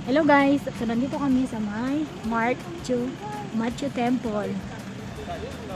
Hello guys, so nandito kami sa may Machu Temple.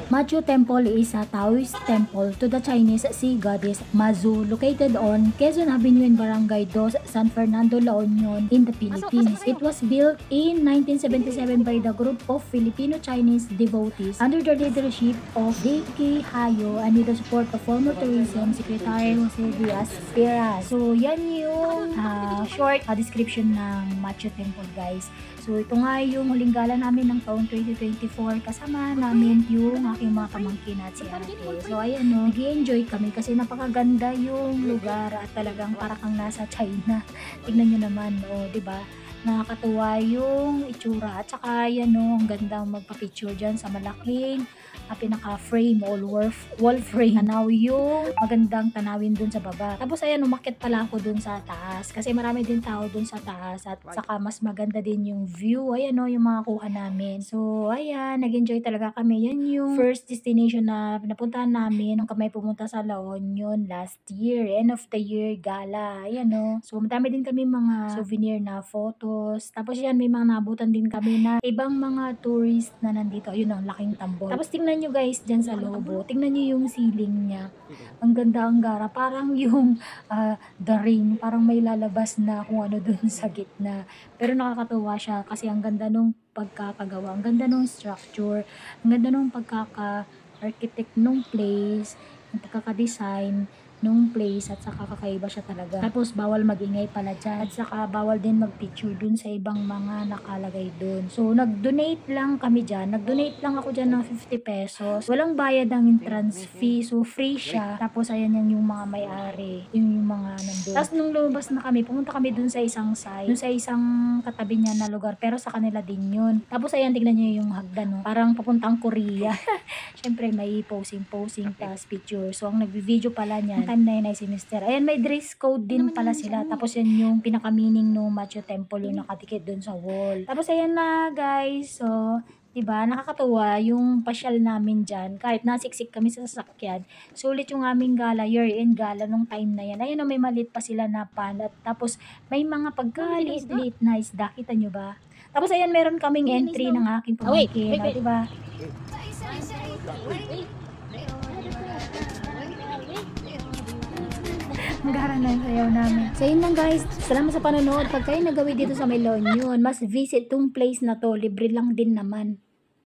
Machu Temple is a Taoist temple to the Chinese sea goddess Mazu, located on Quezon Avenue in Barangay 2, San Fernando, La Union in the Philippines. It was built in 1977 by the group of Filipino-Chinese devotees under the leadership of D.K. Hayo and with the support of former Tourism Secretary Jose Diaz Pera. So yan yung short description ng Machu Temple guys. So ito nga yung huling gala namin ng taong 2024, kasama namin yung aking mga pamangkin at si ate. So ayan no, nag-i-enjoy kami kasi napakaganda yung lugar at talagang para kang nasa China. Tignan nyo naman, di ba? Nakakatuwa yung itsura at saka yan no, ang gandang magpa-picture dyan sa malaking pinaka-frame, wall frame. Tanaw yung magandang tanawin dun sa baba. Tapos ayan, umakyat pala ako dun sa taas kasi marami din tao dun sa taas at saka mas maganda din yung view. Ayan no, yung mga kuha namin. So ayan, nag-enjoy talaga kami. Yan yung first destination na napuntahan namin nung kami pumunta sa La Union last year. End of the year gala. Ayan no. So madami din kami mga souvenir na photos. Tapos yan, may mga nabutan din kami na ibang mga tourist na nandito. Ayun ang laking tambol. Tapos tingnan nyo guys dyan sa lobo. Tingnan nyo yung ceiling niya. Ang ganda ang gara. Parang yung The Ring. Parang may lalabas na kung ano dun sa gitna. Pero nakakatuwa siya kasi ang ganda nung pagkakagawa. Ang ganda nung structure. Ang ganda nung pagkaka-architect nung place. Ang pagkaka-design nung place at saka kakaiba siya talaga. Tapos bawal magingay pala dyan at saka bawal din magpicture dun sa ibang mga nakalagay dun. So nag-donate lang kami dyan. Nag-donate lang ako dyan ng 50 pesos. Walang bayad ang entrance fee. So free siya. Tapos ayan yan yung mga may-ari. Yung mga nandun. Tapos nung lumabas na kami, pumunta kami dun sa isang side. Dun sa isang katabi niya na lugar. Pero sa kanila din yun. Tapos ayan, tignan nyo yung hagdan. No? Parang papuntang Korea. Siyempre may posing tas picture. So ang nag-video pala niya time na yun ay semester. Ayan, may dress code din pala sila. Tapos yan yung pinaka-meaning ng Machu Temple yung nakadikit dun sa wall. Tapos ayan na guys. So, diba, nakakatuwa yung pasyal namin dyan. Kahit nasiksik kami sa sasakyan. Sulit yung aming gala, year-end gala nung time na yan. Ayun, may malit pa sila na pan. Tapos may mga pagkaliit-liit na isda. Kita nyo ba? Tapos ayan, meron kaming entry ng aking pamangkin. Diba? Magara na yung sayaw namin. So yun lang guys, salamat sa panonood. Pag kayo nagawi dito sa Melon yun, mas visit tong place na to, libre lang din naman.